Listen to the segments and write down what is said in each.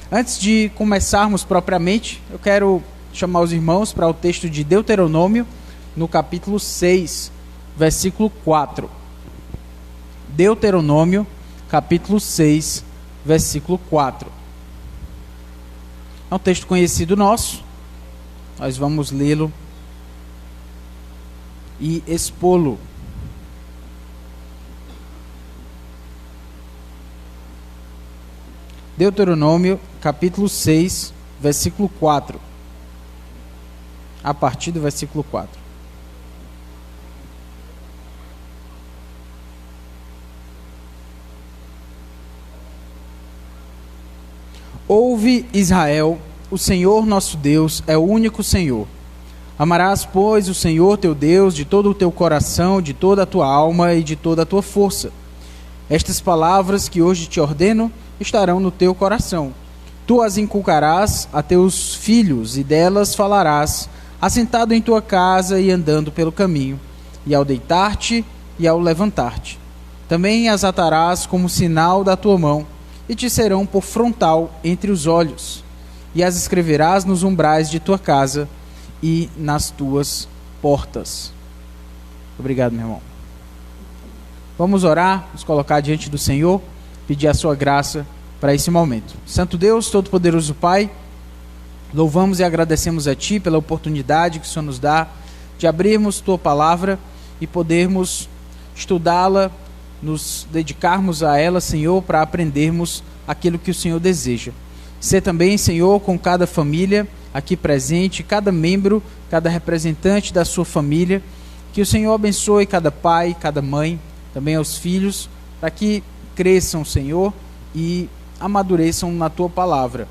Antes de começarmos propriamente, eu quero chamar os irmãos para o texto de Deuteronômio, no capítulo 6, versículo 4. Deuteronômio, capítulo 6, versículo 4. É um texto conhecido nosso, nós vamos lê-lo e expô-lo. Deuteronômio, capítulo 6, versículo 4. A partir do versículo 4. Ouve, Israel, o Senhor nosso Deus é o único Senhor. Amarás, pois, o Senhor teu Deus de todo o teu coração, de toda a tua alma e de toda a tua força. Estas palavras que hoje te ordeno estarão no teu coração. Tu as inculcarás a teus filhos, e delas falarás, assentado em tua casa e andando pelo caminho, e ao deitar-te e ao levantar-te. Também as atarás como sinal da tua mão, e te serão por frontal entre os olhos, e as escreverás nos umbrais de tua casa e nas tuas portas. Obrigado, meu irmão. Vamos orar, nos colocar diante do Senhor, pedir a sua graça para esse momento. Santo Deus, Todo-Poderoso Pai, louvamos e agradecemos a Ti pela oportunidade que o Senhor nos dá de abrirmos Tua Palavra e podermos estudá-la, nos dedicarmos a ela, Senhor, para aprendermos aquilo que o Senhor deseja. Ser também, Senhor, com cada família aqui presente, cada membro, cada representante da sua família, que o Senhor abençoe cada pai, cada mãe, também aos filhos, para que cresçam, Senhor, e amadureçam na Tua Palavra.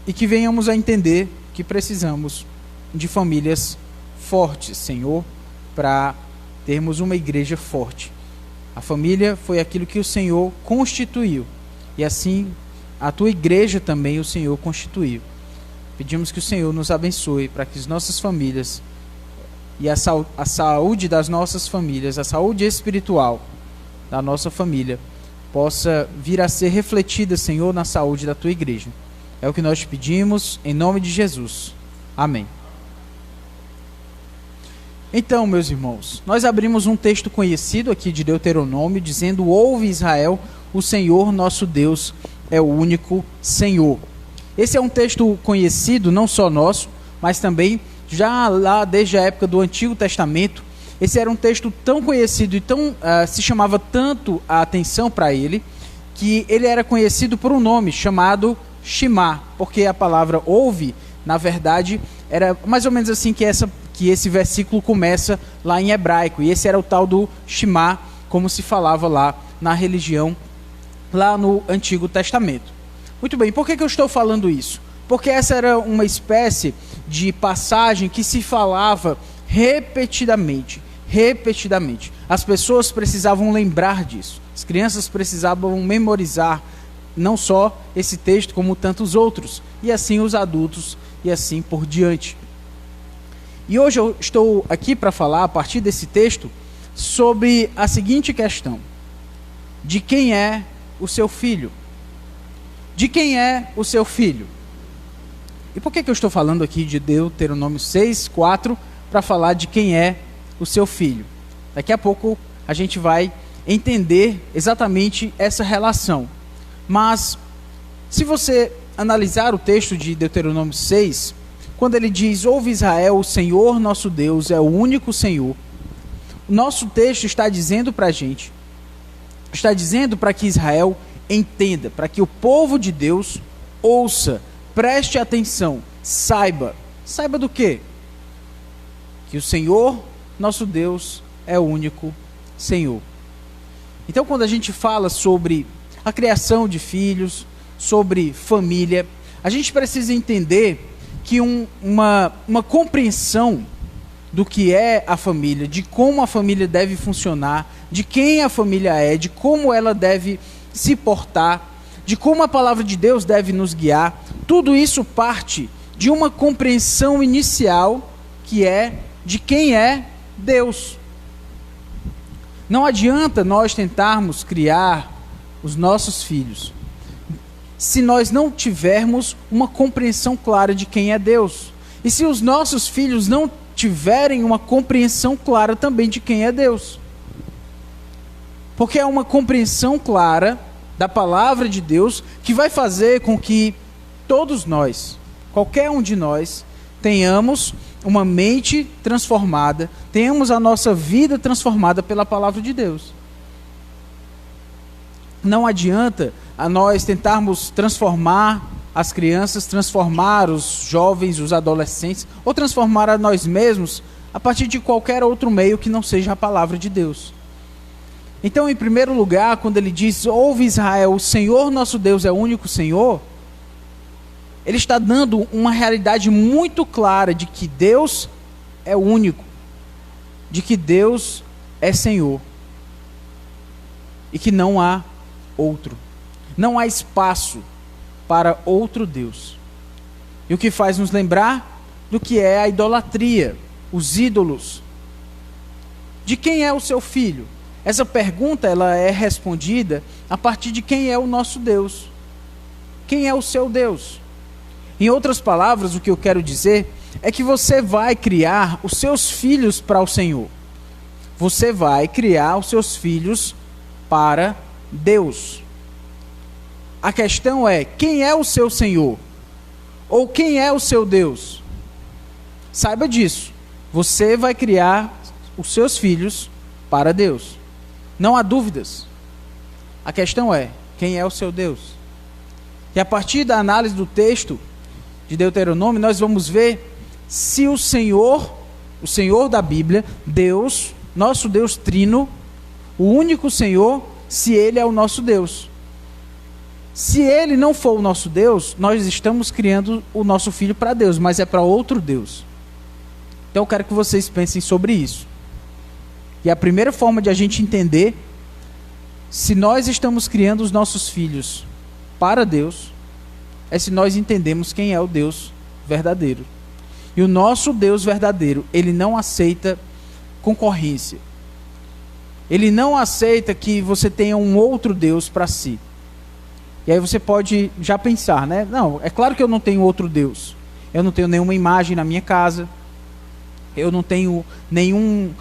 E que venhamos a entender que precisamos de famílias fortes, Senhor, para termos uma igreja forte. A família foi aquilo que o Senhor constituiu. E assim, a Tua igreja também o Senhor constituiu. Pedimos que o Senhor nos abençoe para que as nossas famílias e a saúde das nossas famílias, a saúde espiritual da nossa família, possa vir a ser refletida, Senhor, na saúde da Tua igreja. É o que nós te pedimos, em nome de Jesus. Amém. Então, meus irmãos, nós abrimos um texto conhecido aqui de Deuteronômio, dizendo: ouve, Israel, o Senhor nosso Deus é o único Senhor. Esse é um texto conhecido, não só nosso, mas também já lá desde a época do Antigo Testamento. Esse era um texto tão conhecido e se chamava tanto a atenção para ele, que ele era conhecido por um nome chamado Shema, porque a palavra ouve, na verdade, era mais ou menos assim que esse versículo começa lá em hebraico, e esse era o tal do Shema, como se falava lá na religião, lá no Antigo Testamento. Muito bem, por que eu estou falando isso? Porque essa era uma espécie de passagem que se falava repetidamente. As pessoas precisavam lembrar disso. As crianças precisavam memorizar não só esse texto, como tantos outros. E assim os adultos, e assim por diante. E hoje eu estou aqui para falar, a partir desse texto, sobre a seguinte questão: de quem é o seu filho? De quem é o seu filho? E por que eu estou falando aqui de Deuteronômio 6, 4, para falar de quem é o seu filho? Daqui a pouco a gente vai entender exatamente essa relação. Mas, se você analisar o texto de Deuteronômio 6, quando ele diz: ouve, Israel, o Senhor nosso Deus é o único Senhor, o nosso texto está dizendo para a gente, está dizendo para que Israel entenda, para que o povo de Deus ouça, preste atenção, saiba do quê? Que o Senhor, nosso Deus, é o único Senhor. Então, quando a gente fala sobre a criação de filhos, sobre família, a gente precisa entender que uma compreensão do que é a família, de como a família deve funcionar, de quem a família é, de como ela deve se portar, de como a palavra de Deus deve nos guiar, tudo isso parte de uma compreensão inicial que é de quem é Deus. Não adianta nós tentarmos criar os nossos filhos se nós não tivermos uma compreensão clara de quem é Deus. E se os nossos filhos não tiverem uma compreensão clara também de quem é Deus. Porque é uma compreensão clara da palavra de Deus que vai fazer com que todos nós, qualquer um de nós, tenhamos uma mente transformada, tenhamos a nossa vida transformada pela palavra de Deus. Não adianta a nós tentarmos transformar as crianças, transformar os jovens, os adolescentes, ou transformar a nós mesmos a partir de qualquer outro meio que não seja a palavra de Deus. Então, em primeiro lugar, quando ele diz, ouve Israel, o Senhor nosso Deus é o único Senhor, ele está dando uma realidade muito clara de que Deus é o único, de que Deus é Senhor, e que não há outro. Não há espaço para outro Deus. E o que faz nos lembrar do que é a idolatria, os ídolos. De quem é o seu filho? Essa pergunta ela é respondida a partir de quem é o nosso Deus. Quem é o seu Deus? Em outras palavras, o que eu quero dizer é que você vai criar os seus filhos para o Senhor. Você vai criar os seus filhos para Deus. A questão é, quem é o seu Senhor? Ou quem é o seu Deus? Saiba disso. Você vai criar os seus filhos para Deus. Não há dúvidas. A questão é, quem é o seu Deus? E a partir da análise do texto de Deuteronômio, nós vamos ver se o Senhor da Bíblia, Deus, nosso Deus trino, o único Senhor, se Ele é o nosso Deus. Se Ele não for o nosso Deus, nós estamos criando o nosso filho para Deus, mas é para outro Deus. Então eu quero que vocês pensem sobre isso. E a primeira forma de a gente entender se nós estamos criando os nossos filhos para Deus é se nós entendemos quem é o Deus verdadeiro. E o nosso Deus verdadeiro, Ele não aceita concorrência. Ele não aceita que você tenha um outro Deus para si. E aí você pode já pensar, né? Não, é claro que eu não tenho outro Deus. Eu não tenho nenhuma imagem na minha casa. Eu não tenho nenhuma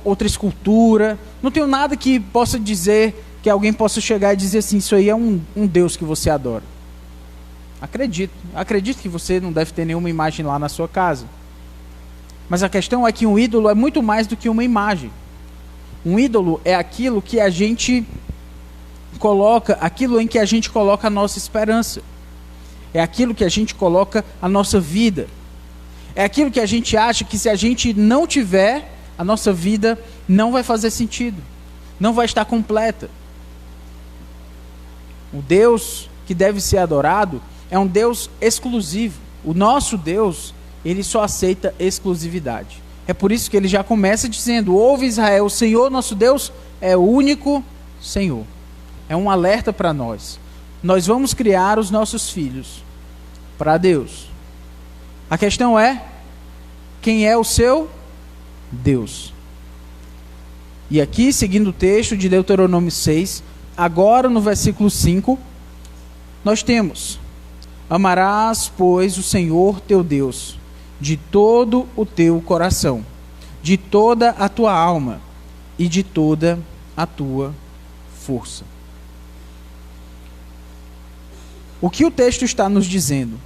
outra escultura. Não tenho nada que possa dizer, que alguém possa chegar e dizer assim, isso aí é um Deus que você adora. Acredito que você não deve ter nenhuma imagem lá na sua casa. Mas a questão é que um ídolo é muito mais do que uma imagem. Um ídolo é aquilo que a gente coloca, aquilo em que a gente coloca a nossa esperança. É aquilo que a gente coloca a nossa vida. É aquilo que a gente acha que se a gente não tiver, a nossa vida não vai fazer sentido. Não vai estar completa. O Deus que deve ser adorado é um Deus exclusivo. O nosso Deus, Ele só aceita exclusividade. É por isso que ele já começa dizendo, ouve Israel, o Senhor nosso Deus é o único Senhor. É um alerta para nós. Nós vamos criar os nossos filhos para Deus. A questão é, quem é o seu Deus? E aqui, seguindo o texto de Deuteronômio 6, agora no versículo 5, nós temos, amarás, pois, o Senhor teu Deus, de todo o teu coração, de toda a tua alma e de toda a tua força. O que o texto está nos dizendo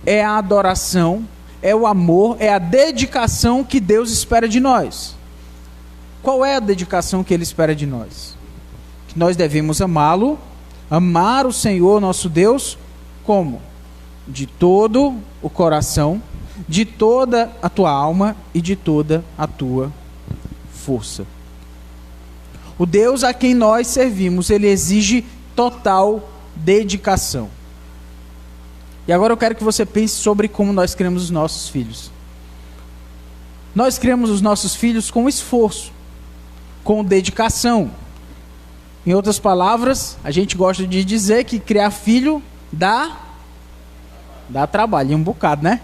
é a adoração, é o amor, é a dedicação que Deus espera de nós. Qual é a dedicação que Ele espera de nós? Que nós devemos amá-lo, amar o Senhor nosso Deus, como? De todo o coração, de toda a tua alma e de toda a tua força. O Deus a quem nós servimos, Ele exige total dedicação. E agora eu quero que você pense sobre como nós criamos os nossos filhos. Nós criamos os nossos filhos com esforço, com dedicação. Em outras palavras, a gente gosta de dizer que criar filho dá trabalho, um bocado, né?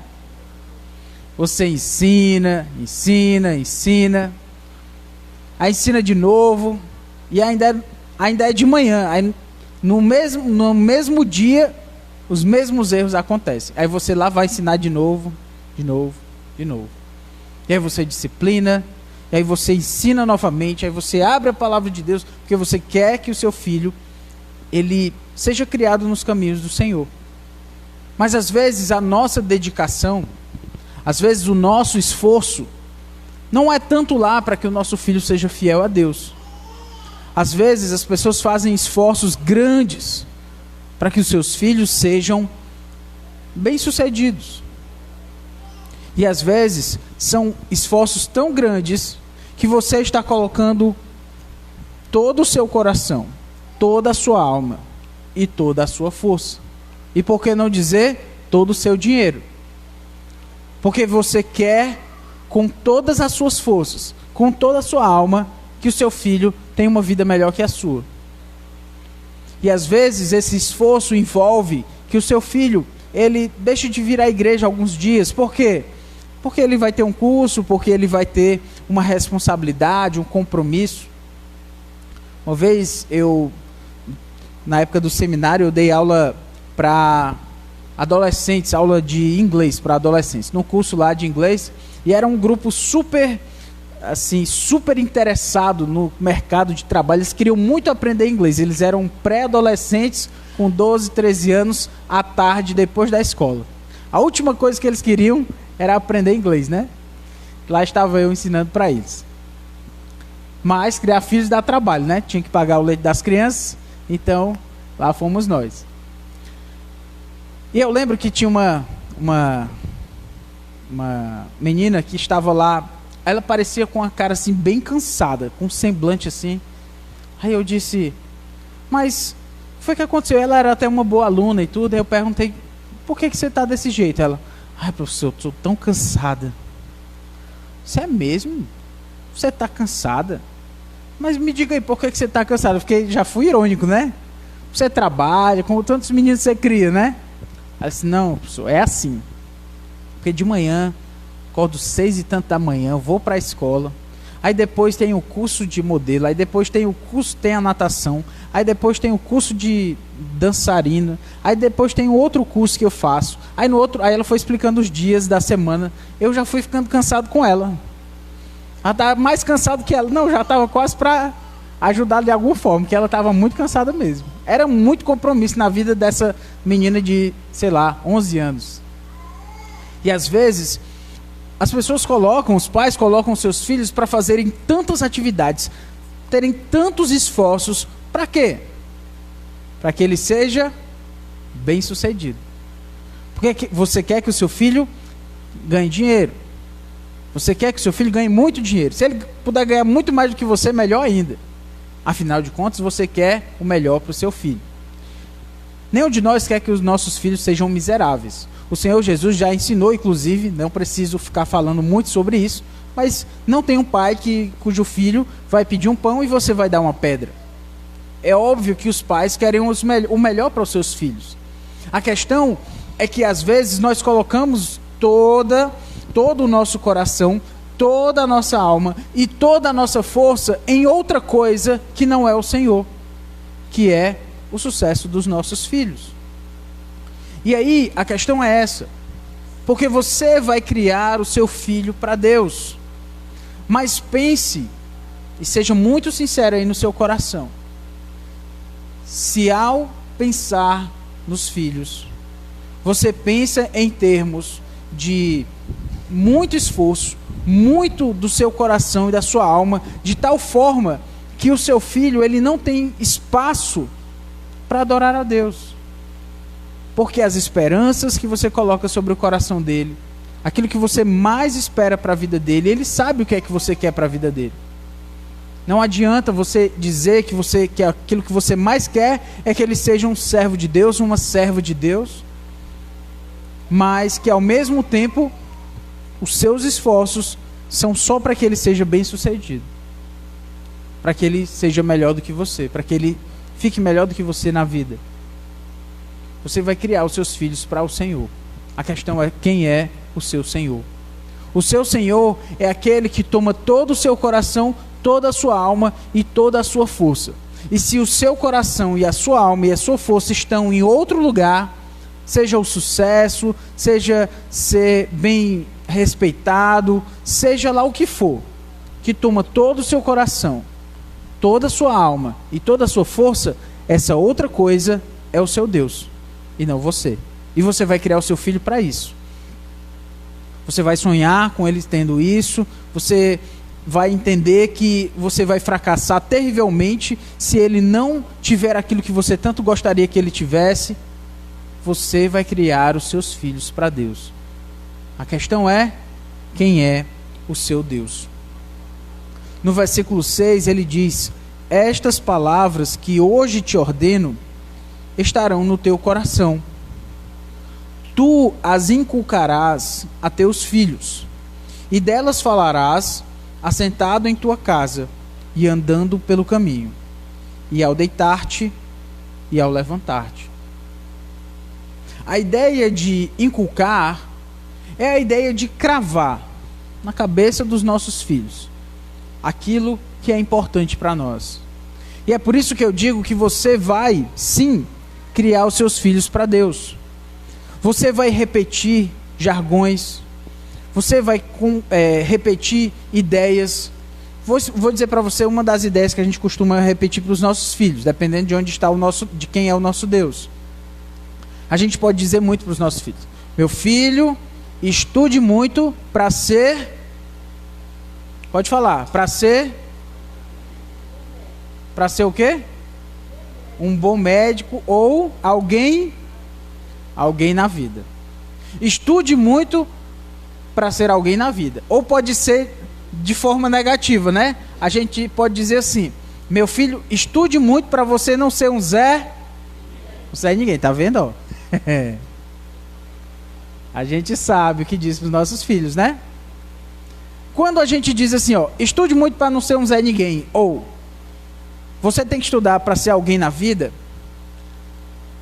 Você ensina, aí ensina de novo, e ainda é de manhã, aí no mesmo dia, os mesmos erros acontecem. Aí você lá vai ensinar de novo. E aí você disciplina, e aí você ensina novamente, aí você abre a palavra de Deus, porque você quer que o seu filho, ele seja criado nos caminhos do Senhor. Mas às vezes a nossa dedicação, às vezes o nosso esforço, não é tanto lá para que o nosso filho seja fiel a Deus. Às vezes as pessoas fazem esforços grandes para que os seus filhos sejam bem-sucedidos. E às vezes são esforços tão grandes que você está colocando todo o seu coração, toda a sua alma e toda a sua força. E por que não dizer todo o seu dinheiro? Porque você quer, com todas as suas forças, com toda a sua alma, que o seu filho tenha uma vida melhor que a sua. E às vezes esse esforço envolve que o seu filho, ele deixe de vir à igreja alguns dias. Por quê? Porque ele vai ter um curso, porque ele vai ter uma responsabilidade, um compromisso. Uma vez na época do seminário, eu dei aula para adolescentes, aula de inglês para adolescentes, num curso lá de inglês, e era um grupo super interessado no mercado de trabalho. Eles queriam muito aprender inglês, eles eram pré-adolescentes com 12, 13 anos, à tarde, depois da escola. A última coisa que eles queriam era aprender inglês, né? Lá estava eu ensinando para eles. Mas criar filhos dá trabalho, né? Tinha que pagar o leite das crianças, então lá fomos nós. E eu lembro que tinha uma menina que estava lá, ela parecia com a cara assim bem cansada, com um semblante assim. Aí eu disse, mas o que foi que aconteceu? Ela era até uma boa aluna e tudo, aí eu perguntei, por que você está desse jeito? Ela, ai professor, eu estou tão cansada. Você é mesmo? Você está cansada? Mas me diga aí, por que você está cansada? Porque já fui irônico, né? Você trabalha, com tantos meninos você cria, né? Ela disse, não, professor, é assim. Porque de manhã, acordo 6 e tanto da manhã, eu vou para a escola. Aí depois tem o curso de modelo, aí depois tem a natação, aí depois tem o curso de dançarina, aí depois tem outro curso que eu faço. Aí ela foi explicando os dias da semana. Eu já fui ficando cansado com ela. Ela estava mais cansada que ela. Não, já estava quase para ajudar de alguma forma, porque ela estava muito cansada mesmo. Era muito compromisso na vida dessa menina de, 11 anos. E às vezes as pessoas os pais colocam seus filhos para fazerem tantas atividades, terem tantos esforços, para quê? Para que ele seja bem-sucedido. Porque você quer que o seu filho ganhe dinheiro. Você quer que o seu filho ganhe muito dinheiro. Se ele puder ganhar muito mais do que você, melhor ainda. Afinal de contas, você quer o melhor para o seu filho. Nenhum de nós quer que os nossos filhos sejam miseráveis. O Senhor Jesus já ensinou, inclusive, não preciso ficar falando muito sobre isso, mas não tem um pai cujo filho vai pedir um pão e você vai dar uma pedra. É óbvio que os pais querem o melhor para os seus filhos. A questão é que às vezes nós colocamos todo o nosso coração, toda a nossa alma e toda a nossa força em outra coisa que não é o Senhor, que é o sucesso dos nossos filhos. E aí, a questão é essa, porque você vai criar o seu filho para Deus, mas pense, e seja muito sincero aí no seu coração, se ao pensar nos filhos, você pensa em termos de muito esforço, muito do seu coração e da sua alma, de tal forma que o seu filho, ele não tem espaço para adorar a Deus. Porque as esperanças que você coloca sobre o coração dele, aquilo que você mais espera para a vida dele, ele sabe o que é que você quer para a vida dele. Não adianta você dizer que aquilo que você mais quer é que ele seja um servo de Deus, uma serva de Deus, mas que ao mesmo tempo os seus esforços são só para que ele seja bem-sucedido, para que ele seja melhor do que você, para que ele fique melhor do que você na vida. Você vai criar os seus filhos para o Senhor. A questão é quem é o seu Senhor. O seu Senhor é aquele que toma todo o seu coração, toda a sua alma e toda a sua força. E se o seu coração e a sua alma e a sua força estão em outro lugar, seja o sucesso, seja ser bem respeitado, seja lá o que for, que toma todo o seu coração, toda a sua alma e toda a sua força, essa outra coisa é o seu Deus e não você. E você vai criar o seu filho para isso. Você vai sonhar com ele tendo isso, você vai entender que você vai fracassar terrivelmente se ele não tiver aquilo que você tanto gostaria que ele tivesse. Você vai criar os seus filhos para Deus. A questão é, quem é o seu Deus? No versículo 6 ele diz: estas palavras que hoje te ordeno estarão no teu coração. Tu as inculcarás a teus filhos, e delas falarás assentado em tua casa e andando pelo caminho, e ao deitar-te e ao levantar-te. A ideia de inculcar é a ideia de cravar na cabeça dos nossos filhos aquilo que é importante para nós. E é por isso que eu digo que você vai, sim, criar os seus filhos para Deus. Você vai repetir jargões, você vai repetir ideias. Vou dizer para você uma das ideias que a gente costuma repetir para os nossos filhos, dependendo de onde está de quem é o nosso Deus. A gente pode dizer muito para os nossos filhos: meu filho, estude muito para ser... Pode falar. Para ser o quê? Um bom médico ou alguém na vida. Estude muito para ser alguém na vida. Ou pode ser de forma negativa, né? A gente pode dizer assim: meu filho, estude muito para você não ser um Zé ninguém, tá vendo? Ó? A gente sabe o que diz para os nossos filhos, né? Quando a gente diz assim, ó, estude muito para não ser um Zé ninguém, ou você tem que estudar para ser alguém na vida,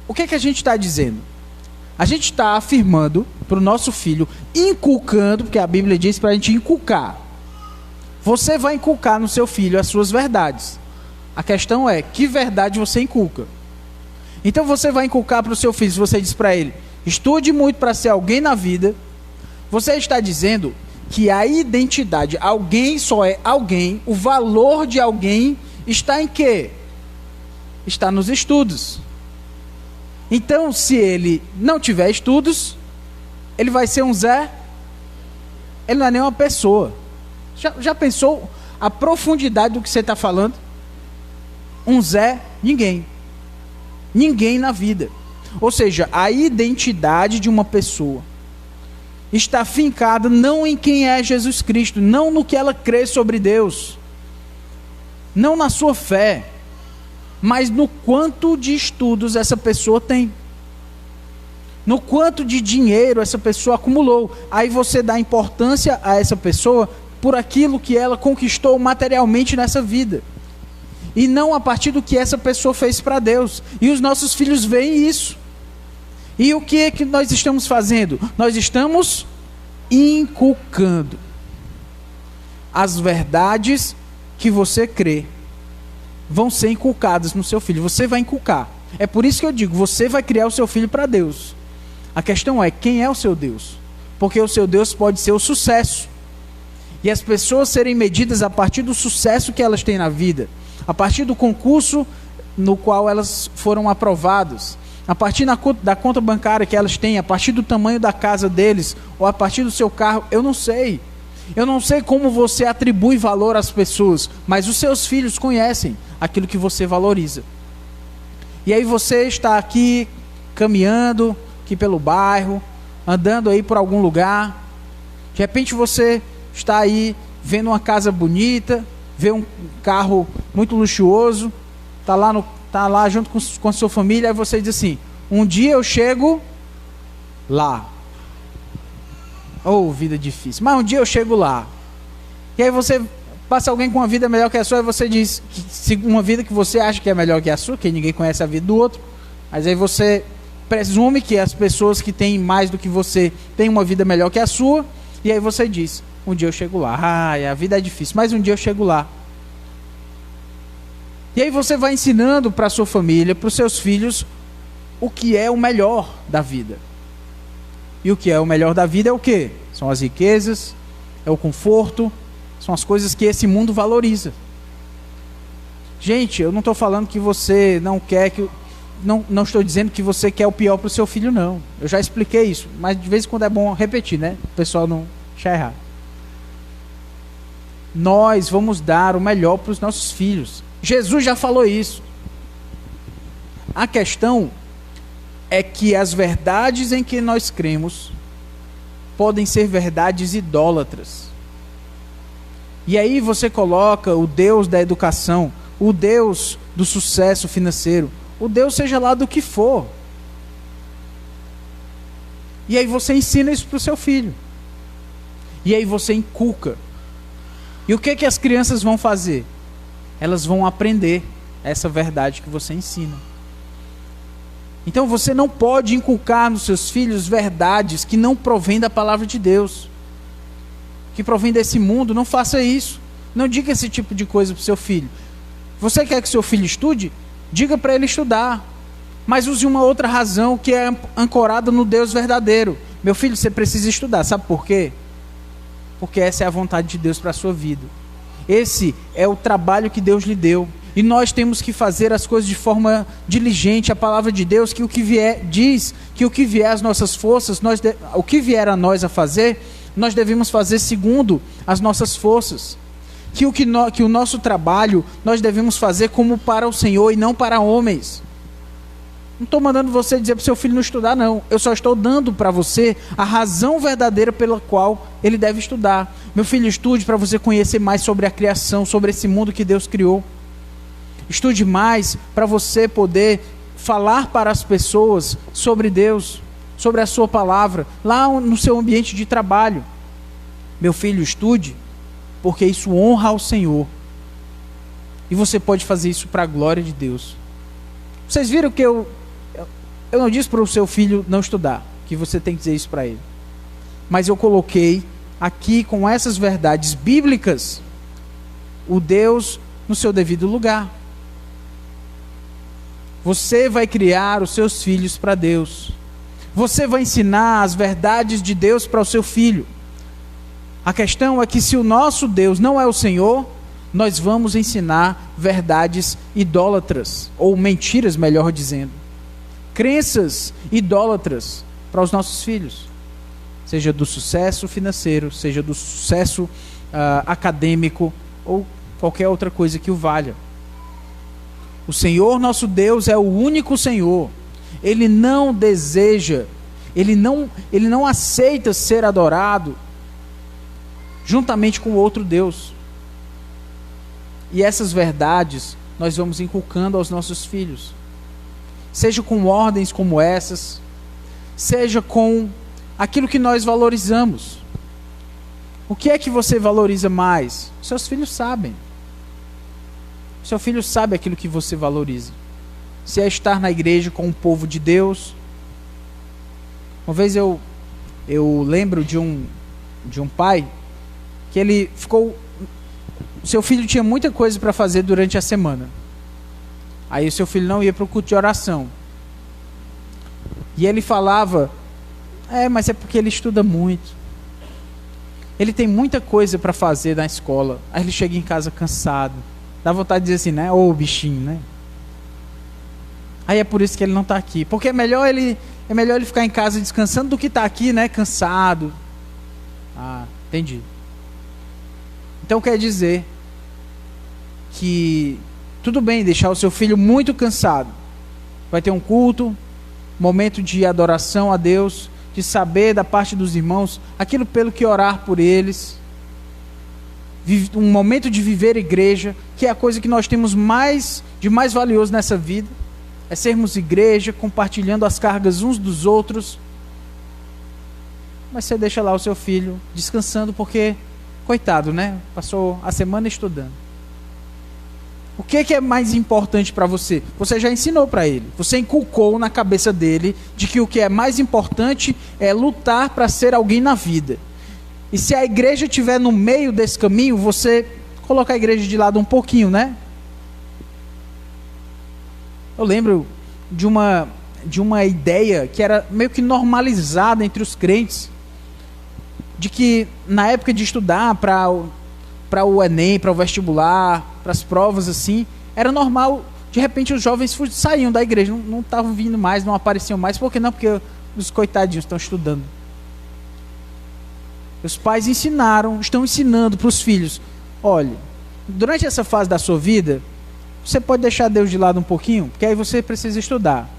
o que a gente está dizendo? A gente está afirmando para o nosso filho, inculcando, porque a Bíblia diz para a gente inculcar. Você vai inculcar no seu filho as suas verdades. A questão é, que verdade você inculca? Então você vai inculcar para o seu filho, se você diz para ele, estude muito para ser alguém na vida, você está dizendo que a identidade, alguém só é alguém, o valor de alguém está em quê? Está nos estudos. Então, se ele não tiver estudos, ele vai ser um Zé? Ele não é nem uma pessoa. Já pensou a profundidade do que você está falando? Um Zé, ninguém. Ninguém na vida. Ou seja, a identidade de uma pessoa está fincada não em quem é Jesus Cristo, não no que ela crê sobre Deus, não na sua fé, mas no quanto de estudos essa pessoa tem, no quanto de dinheiro essa pessoa acumulou. Aí você dá importância a essa pessoa por aquilo que ela conquistou materialmente nessa vida, e não a partir do que essa pessoa fez para Deus. E os nossos filhos veem isso. E o que é que nós estamos fazendo? Nós estamos inculcando as verdades que você crê. Vão ser inculcadas no seu filho. Você vai inculcar. É por isso que eu digo, você vai criar o seu filho para Deus. A questão é, quem é o seu Deus? Porque o seu Deus pode ser o sucesso. E as pessoas serem medidas a partir do sucesso que elas têm na vida, a partir do concurso no qual elas foram aprovadas, a partir da conta bancária que elas têm, a partir do tamanho da casa deles, ou a partir do seu carro. Eu não sei como você atribui valor às pessoas, mas os seus filhos conhecem aquilo que você valoriza. E aí você está aqui caminhando aqui pelo bairro, andando aí por algum lugar, de repente você está aí vendo uma casa bonita, vê um carro muito luxuoso, está lá junto com a sua família, aí você diz assim: um dia eu chego lá. Oh, vida difícil, mas um dia eu chego lá. E aí você passa alguém com uma vida melhor que a sua, e você diz que uma vida que você acha que é melhor que a sua, que ninguém conhece a vida do outro, mas aí você presume que as pessoas que têm mais do que você têm uma vida melhor que a sua, e aí você diz: um dia eu chego lá. A vida é difícil, mas um dia eu chego lá. E aí você vai ensinando para a sua família, para os seus filhos, o que é o melhor da vida. E o que é o melhor da vida é o quê? São as riquezas, é o conforto, são as coisas que esse mundo valoriza. Gente, eu não estou falando que você não quer que... Não estou dizendo que você quer o pior para o seu filho, não. Eu já expliquei isso, mas de vez em quando é bom repetir, né? O pessoal não achar errado. Nós vamos dar o melhor para os nossos filhos. Jesus já falou isso. A questão é que as verdades em que nós cremos podem ser verdades idólatras. E aí você coloca o Deus da educação, o Deus do sucesso financeiro, o Deus seja lá do que for. E aí você ensina isso para o seu filho. E aí você inculca. E o que as crianças vão fazer? Elas vão aprender essa verdade que você ensina. Então você não pode inculcar nos seus filhos verdades que não provêm da palavra de Deus, que provém desse mundo. Não faça isso. Não diga esse tipo de coisa para o seu filho. Você quer que seu filho estude? Diga para ele estudar, mas use uma outra razão que é ancorada no Deus verdadeiro. Meu filho, você precisa estudar, sabe por quê? Porque essa é a vontade de Deus para a sua vida. Esse é o trabalho que Deus lhe deu. E nós temos que fazer as coisas de forma diligente. A palavra de Deus, que o que vier, diz que o que vier às nossas forças, o que vier a nós a fazer, nós devemos fazer segundo as nossas forças. Que o nosso trabalho nós devemos fazer como para o Senhor e não para homens. Não estou mandando você dizer para o seu filho não estudar, não. Eu só estou dando para você a razão verdadeira pela qual ele deve estudar. Meu filho, estude para você conhecer mais sobre a criação, sobre esse mundo que Deus criou. Estude mais para você poder falar para as pessoas sobre Deus, sobre a sua palavra, lá no seu ambiente de trabalho. Meu filho, estude, porque isso honra ao Senhor. E você pode fazer isso para a glória de Deus. Vocês viram que eu não disse para o seu filho não estudar, que você tem que dizer isso para ele. Mas eu coloquei aqui com essas verdades bíblicas o Deus no seu devido lugar. Você vai criar os seus filhos para Deus. Você vai ensinar as verdades de Deus para o seu filho. A questão é que se o nosso Deus não é o Senhor, nós vamos ensinar verdades idólatras, ou mentiras, melhor dizendo. Crenças idólatras para os nossos filhos. Seja do sucesso financeiro, seja do sucesso acadêmico, ou qualquer outra coisa que o valha. O Senhor nosso Deus é o único Senhor. Ele não deseja, Ele não aceita ser adorado juntamente com outro Deus. E essas verdades nós vamos inculcando aos nossos filhos. Seja com ordens como essas, seja com aquilo que nós valorizamos. O que é que você valoriza mais? Seus filhos sabem. Seu filho sabe aquilo que você valoriza. Se é estar na igreja com o povo de Deus. Uma vez eu lembro de um pai que ele ficou... Seu filho tinha muita coisa para fazer durante a semana. Aí o seu filho não ia para o culto de oração. E ele falava, mas é porque ele estuda muito. Ele tem muita coisa para fazer na escola. Aí ele chega em casa cansado. Dá vontade de dizer assim, né? Ô bichinho, né? Aí é por isso que ele não está aqui. Porque é melhor ele ficar em casa descansando do que estar aqui, né? Cansado. Ah, entendi. Então quer dizer que tudo bem deixar o seu filho muito cansado. Vai ter um culto, momento de adoração a Deus, de saber da parte dos irmãos aquilo pelo que orar por eles. Um momento de viver igreja, que é a coisa que nós temos de mais valioso nessa vida. É sermos igreja, compartilhando as cargas uns dos outros. Mas você deixa lá o seu filho descansando porque, coitado, né? Passou a semana estudando. O que é mais importante para você? Você já ensinou para ele. Você inculcou na cabeça dele de que o que é mais importante é lutar para ser alguém na vida. E se a igreja estiver no meio desse caminho, você coloca a igreja de lado um pouquinho, né? Eu lembro de uma ideia que era meio que normalizada entre os crentes, de que na época de estudar para o Enem, para o vestibular, para as provas assim, era normal, de repente os jovens saíam da igreja, não estavam vindo mais, não apareciam mais. Por que não? Porque os coitadinhos estão estudando. Os pais estão ensinando para os filhos: olha, durante essa fase da sua vida, você pode deixar Deus de lado um pouquinho, porque aí você precisa estudar.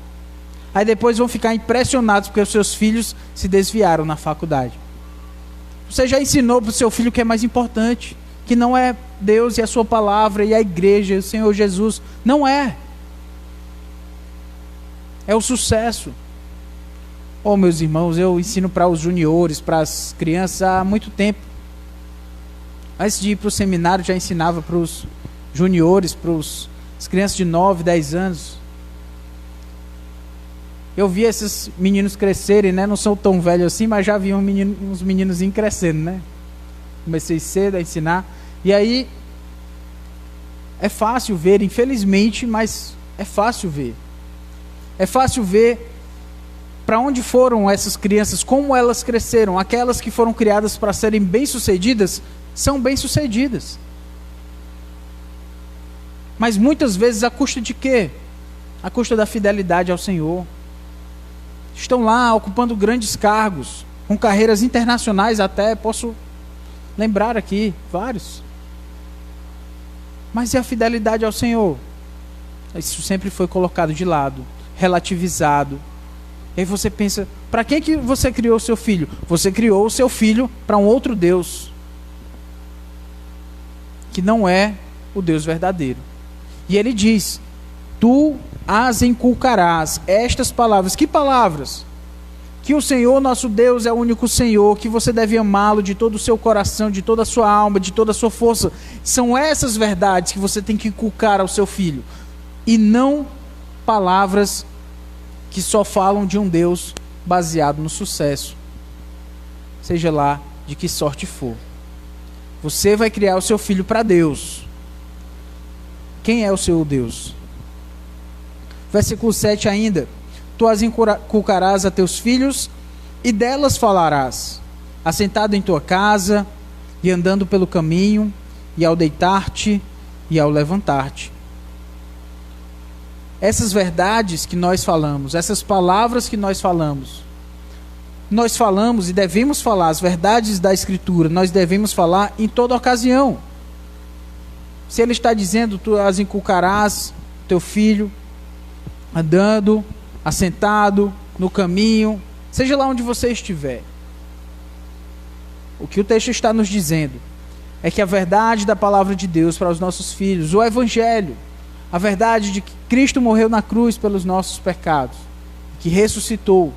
Aí depois vão ficar impressionados porque os seus filhos se desviaram na faculdade. Você já ensinou para o seu filho o que é mais importante, que não é Deus e a sua palavra e a igreja, o Senhor Jesus. Não é. É o sucesso. Oh, meus irmãos, eu ensino para os juniores, para as crianças há muito tempo. Antes de ir para o seminário, já ensinava para os juniores, para as crianças de 9, 10 anos. Eu vi esses meninos crescerem, né? Não sou tão velho assim, mas já vi uns meninozinhos crescendo, né? Comecei cedo a ensinar. E aí, é fácil ver, infelizmente, mas é fácil ver. É fácil ver para onde foram essas crianças, como elas cresceram. Aquelas que foram criadas para serem bem-sucedidas, são bem-sucedidas. Mas muitas vezes a custa de quê? A custa da fidelidade ao Senhor. Estão lá ocupando grandes cargos, com carreiras internacionais até, posso lembrar aqui, vários. Mas e a fidelidade ao Senhor? Isso sempre foi colocado de lado, relativizado. E aí você pensa, para quem que você criou o seu filho? Você criou o seu filho para um outro Deus, que não é o Deus verdadeiro. E ele diz: tu as inculcarás, estas palavras. Que palavras? Que o Senhor nosso Deus é o único Senhor, que você deve amá-lo de todo o seu coração, de toda a sua alma, de toda a sua força. São essas verdades que você tem que inculcar ao seu filho, e não palavras que só falam de um Deus baseado no sucesso, seja lá de que sorte for. Você vai criar o seu filho para Deus. Quem é o seu Deus? Versículo 7 ainda: tu as inculcarás a teus filhos, e delas falarás, assentado em tua casa, e andando pelo caminho, e ao deitar-te, e ao levantar-te. Essas verdades que nós falamos, essas palavras que nós falamos e devemos falar, as verdades da Escritura, nós devemos falar em toda ocasião. Se ele está dizendo, tu as inculcarás, teu filho, andando, assentado, no caminho, seja lá onde você estiver. O que o texto está nos dizendo é que a verdade da palavra de Deus para os nossos filhos, o Evangelho, a verdade de que Cristo morreu na cruz pelos nossos pecados, que ressuscitou,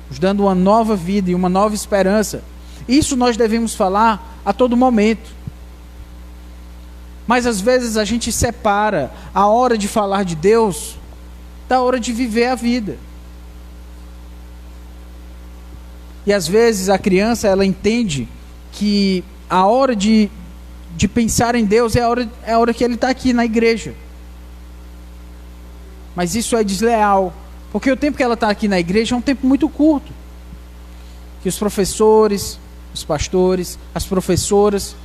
nos dando uma nova vida e uma nova esperança, isso nós devemos falar a todo momento. Mas às vezes a gente separa a hora de falar de Deus da hora de viver a vida. E às vezes a criança, ela entende que a hora de pensar em Deus é a hora que ele está aqui na igreja. Mas isso é desleal, porque o tempo que ela está aqui na igreja é um tempo muito curto. Que os professores, os pastores, as professoras,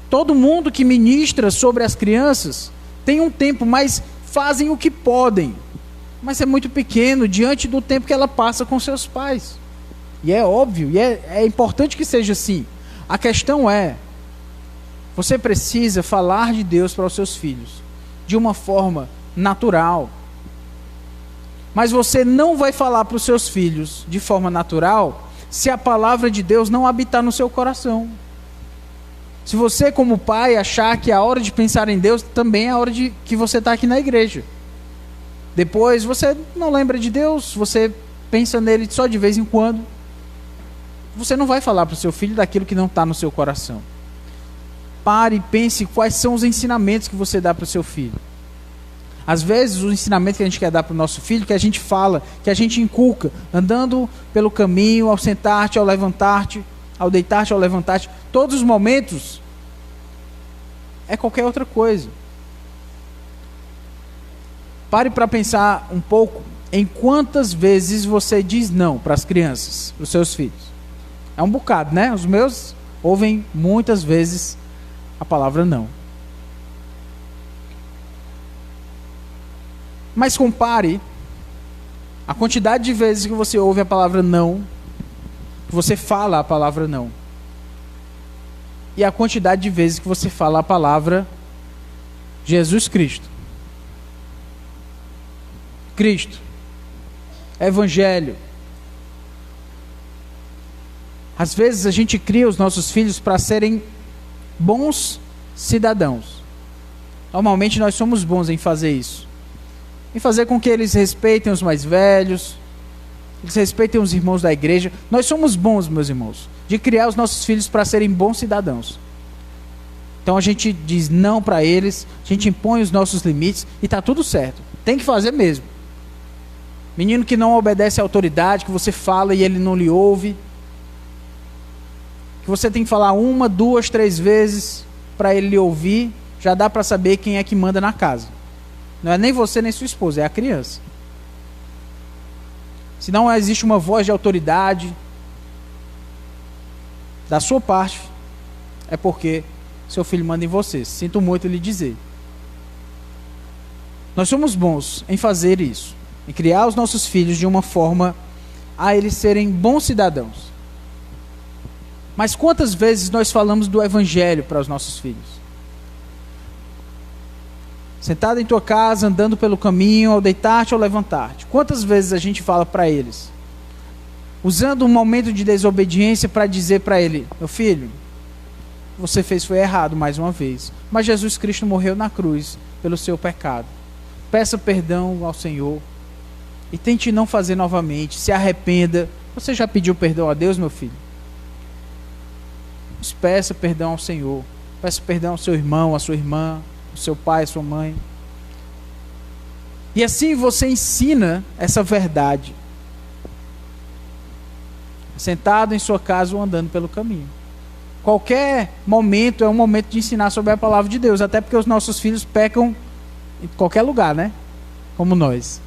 todo mundo que ministra sobre as crianças tem um tempo, mas fazem o que podem. Mas é muito pequeno diante do tempo que ela passa com seus pais. E é óbvio, e é importante que seja assim. A questão é, você precisa falar de Deus para os seus filhos de uma forma natural. Mas você não vai falar para os seus filhos de forma natural se a palavra de Deus não habitar no seu coração. Se você, como pai, achar que a hora de pensar em Deus também é a hora de que você está aqui na igreja. Depois você não lembra de Deus, você pensa nele só de vez em quando. Você não vai falar para o seu filho daquilo que não está no seu coração. Pare e pense quais são os ensinamentos que você dá para o seu filho. Às vezes o ensinamento que a gente quer dar para o nosso filho, que a gente fala, que a gente inculca, andando pelo caminho, ao sentar-te, ao levantar-te, ao deitar-te, ao levantar-te, todos os momentos, é qualquer outra coisa. Pare para pensar um pouco em quantas vezes você diz não para as crianças, para os seus filhos. É um bocado, né? Os meus ouvem muitas vezes a palavra não. Mas compare a quantidade de vezes que você ouve a palavra não, que você fala a palavra não, e a quantidade de vezes que você fala a palavra Jesus Cristo. Cristo. Evangelho. Às vezes a gente cria os nossos filhos para serem bons cidadãos. Normalmente nós somos bons em fazer isso. Em fazer com que eles respeitem os mais velhos, eles respeitem os irmãos da igreja. Nós somos bons, meus irmãos, de criar os nossos filhos para serem bons cidadãos. Então a gente diz não para eles, a gente impõe os nossos limites e está tudo certo. Tem que fazer mesmo. Menino que não obedece à autoridade, que você fala e ele não lhe ouve, que você tem que falar 1, 2, 3 vezes para ele lhe ouvir, já dá para saber quem é que manda na casa. Não é nem você nem sua esposa, é a criança. Se não existe uma voz de autoridade da sua parte, é porque seu filho manda em você. Sinto muito lhe dizer. Nós somos bons em fazer isso, em criar os nossos filhos de uma forma a eles serem bons cidadãos. Mas quantas vezes nós falamos do Evangelho para os nossos filhos? Sentado em tua casa, andando pelo caminho, ao deitar-te ou levantar-te. Quantas vezes a gente fala para eles? Usando um momento de desobediência para dizer para ele: meu filho, o que você fez foi errado mais uma vez. Mas Jesus Cristo morreu na cruz pelo seu pecado. Peça perdão ao Senhor e tente não fazer novamente. Se arrependa. Você já pediu perdão a Deus, meu filho? Peça perdão ao Senhor. Peça perdão ao seu irmão, à sua irmã, ao seu pai, à sua mãe. E assim você ensina essa verdade, sentado em sua casa ou andando pelo caminho. Qualquer momento é um momento de ensinar sobre a palavra de Deus, até porque os nossos filhos pecam em qualquer lugar, né? Como nós.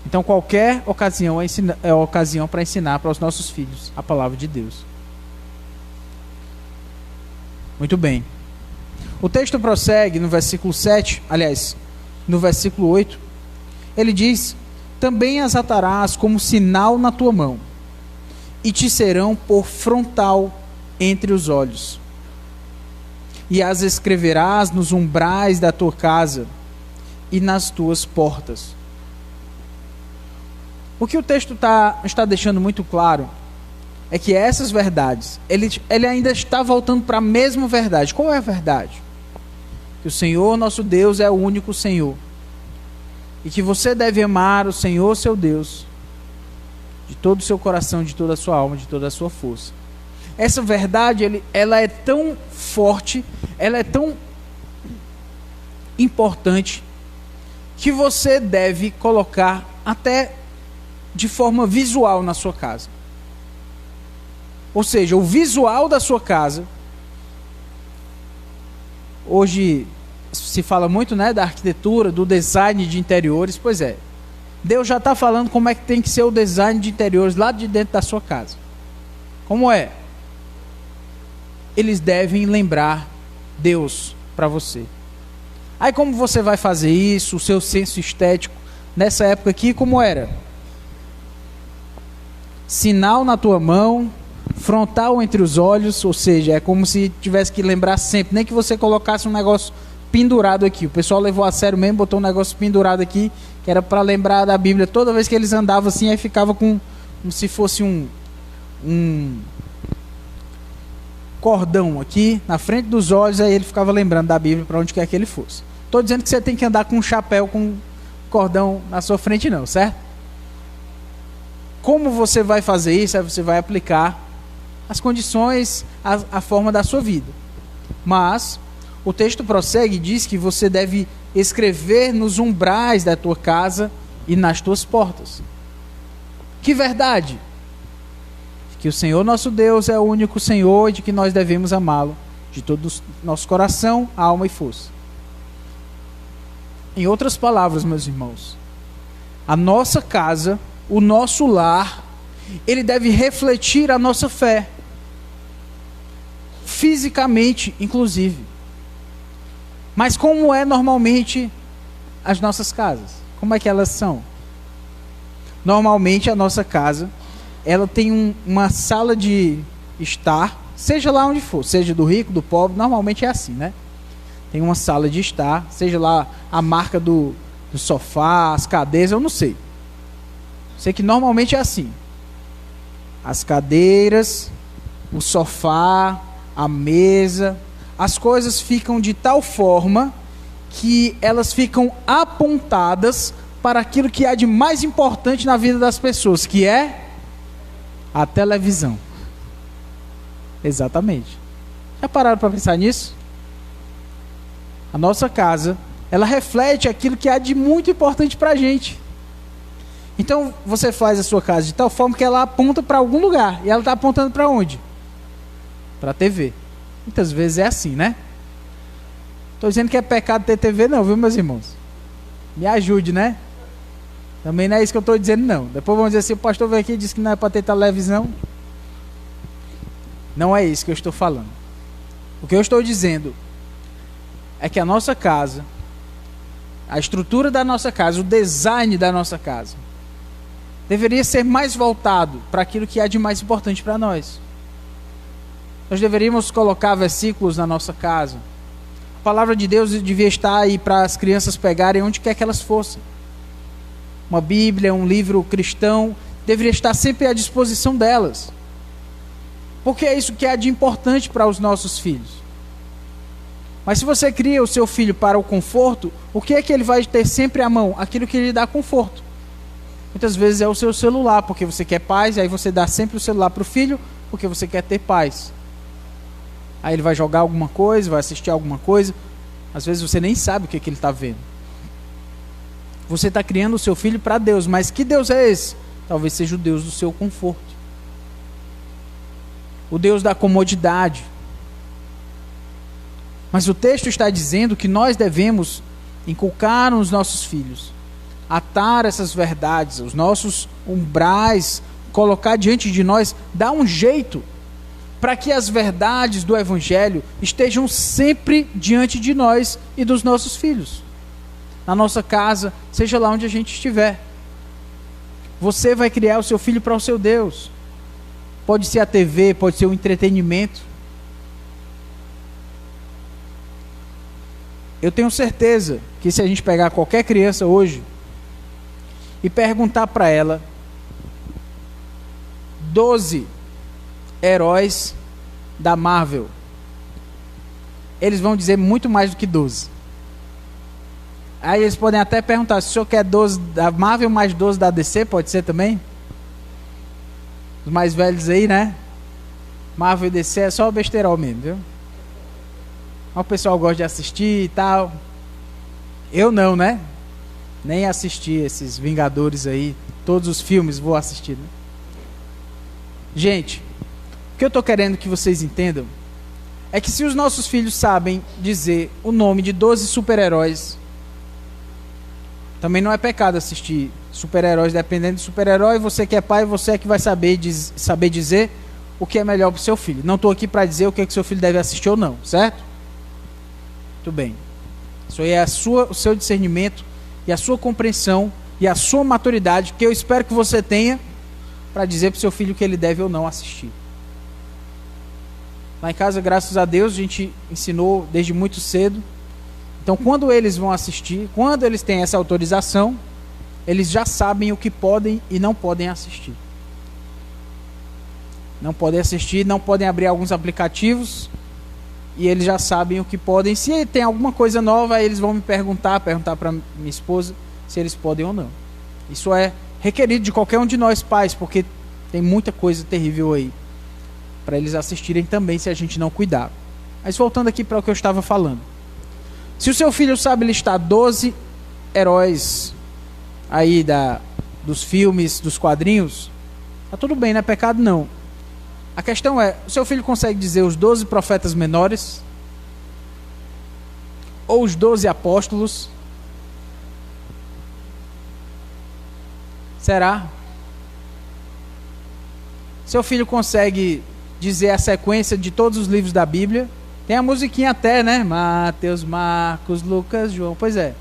Então qualquer ocasião é ocasião para ensinar para os nossos filhos a palavra de Deus. Muito bem. O texto prossegue no versículo 7, aliás, no versículo 8. Ele diz: também as atarás como sinal na tua mão, e te serão por frontal entre os olhos. E as escreverás nos umbrais da tua casa e nas tuas portas. O que o texto está deixando muito claro é que essas verdades, ele ainda está voltando para a mesma verdade. Qual é a verdade? Que o Senhor nosso Deus é o único Senhor. E que você deve amar o Senhor seu Deus de todo o seu coração, de toda a sua alma, de toda a sua força. Essa verdade, ela é tão forte, ela é tão importante, que você deve colocar até de forma visual na sua casa. Ou seja, o visual da sua casa. Hoje se fala muito, né, da arquitetura, do design de interiores. Pois é, Deus já está falando como é que tem que ser o design de interiores lá de dentro da sua casa. Como é? Eles devem lembrar Deus para você. Aí como você vai fazer isso, o seu senso estético, nessa época aqui, como era? Sinal na tua mão, frontal entre os olhos, ou seja, é como se tivesse que lembrar sempre, nem que você colocasse um negócio pendurado aqui. O pessoal levou a sério mesmo, botou um negócio pendurado aqui, que era para lembrar da Bíblia. Toda vez que eles andavam assim, aí ficava como se fosse um cordão aqui na frente dos olhos, aí ele ficava lembrando da Bíblia para onde quer que ele fosse. Estou dizendo que você tem que andar com um chapéu com cordão na sua frente não, certo? Como você vai fazer isso? Aí você vai aplicar as condições, a forma da sua vida. Mas o texto prossegue e diz que você deve escrever nos umbrais da tua casa e nas tuas portas. Que verdade? Que o Senhor nosso Deus é o único Senhor e de que nós devemos amá-lo de todo o nosso coração, alma e força. Em outras palavras, meus irmãos, a nossa casa, o nosso lar, ele deve refletir a nossa fé. Fisicamente, inclusive. Mas como é normalmente as nossas casas? Como é que elas são? Normalmente a nossa casa, ela tem uma sala de estar, seja lá onde for, seja do rico, do pobre, normalmente é assim, né? Tem uma sala de estar, seja lá a marca do sofá, as cadeiras, eu não sei. Sei que normalmente é assim. As cadeiras, o sofá, a mesa, as coisas ficam de tal forma que elas ficam apontadas para aquilo que há de mais importante na vida das pessoas, que é a televisão. Exatamente. Já pararam para pensar nisso? A nossa casa, ela reflete aquilo que há de muito importante para a gente. Então, você faz a sua casa de tal forma que ela aponta para algum lugar. E ela está apontando para onde? Para a TV. Muitas vezes é assim, né? Estou dizendo que é pecado ter TV não, viu, meus irmãos? Me ajude, né? Também não é isso que eu estou dizendo, não. Depois vão dizer assim, o pastor veio aqui e disse que não é para ter televisão. Não é isso que eu estou falando. O que eu estou dizendo é que a nossa casa, a estrutura da nossa casa, o design da nossa casa, deveria ser mais voltado para aquilo que há de mais importante para nós. Nós deveríamos colocar versículos na nossa casa. A palavra de Deus devia estar aí para as crianças pegarem onde quer que elas fossem. Uma Bíblia, um livro cristão, deveria estar sempre à disposição delas. Porque é isso que há de importante para os nossos filhos. Mas se você cria o seu filho para o conforto, o que é que ele vai ter sempre à mão? Aquilo que lhe dá conforto. Muitas vezes é o seu celular, porque você quer paz, e aí você dá sempre o celular para o filho, porque você quer ter paz. Aí ele vai jogar alguma coisa, vai assistir alguma coisa, às vezes você nem sabe o que ele está vendo. Você está criando o seu filho para Deus, mas que Deus é esse? Talvez seja o Deus do seu conforto. O Deus da comodidade. Mas o texto está dizendo que nós devemos inculcar nos nossos filhos, atar essas verdades, os nossos umbrais, colocar diante de nós, dar um jeito para que as verdades do Evangelho estejam sempre diante de nós e dos nossos filhos. Na nossa casa, seja lá onde a gente estiver. Você vai criar o seu filho para o seu Deus. Pode ser a TV, pode ser o entretenimento. Eu tenho certeza que se a gente pegar qualquer criança hoje e perguntar para ela 12 heróis da Marvel, eles vão dizer muito mais do que 12. Aí eles podem até perguntar, se o senhor quer 12 da Marvel mais 12 da DC, pode ser também? Os mais velhos aí, né? Marvel e DC é só besteirol mesmo, viu? O pessoal gosta de assistir e tal. Eu não, né? Nem assisti esses Vingadores aí. Todos os filmes vou assistir, né? Gente, o que eu estou querendo que vocês entendam é que se os nossos filhos sabem dizer o nome de 12 super-heróis, também não é pecado assistir super-heróis. Dependendo do super-herói, você que é pai, você é que vai saber dizer o que é melhor para o seu filho. Não estou aqui para dizer o que é que seu filho deve assistir ou não, certo? Muito bem. Isso aí é o seu discernimento e a sua compreensão e a sua maturidade, que eu espero que você tenha para dizer para o seu filho o que ele deve ou não assistir. Lá em casa, graças a Deus, a gente ensinou desde muito cedo. Então, quando eles vão assistir, quando eles têm essa autorização, eles já sabem o que podem e não podem assistir. Não podem assistir, não podem abrir alguns aplicativos, e eles já sabem o que podem. Se tem alguma coisa nova, eles vão me perguntar para minha esposa se eles podem ou não. Isso é requerido de qualquer um de nós pais, porque tem muita coisa terrível aí para eles assistirem também, se a gente não cuidar. Mas voltando aqui para o que eu estava falando. Se o seu filho sabe listar 12 heróis aí dos filmes, dos quadrinhos, tá tudo bem, não é pecado não. A questão é, o seu filho consegue dizer os 12 profetas menores? Ou os 12 apóstolos? Será? Seu filho consegue dizer a sequência de todos os livros da Bíblia? Tem a musiquinha até, né? Mateus, Marcos, Lucas, João. Pois é.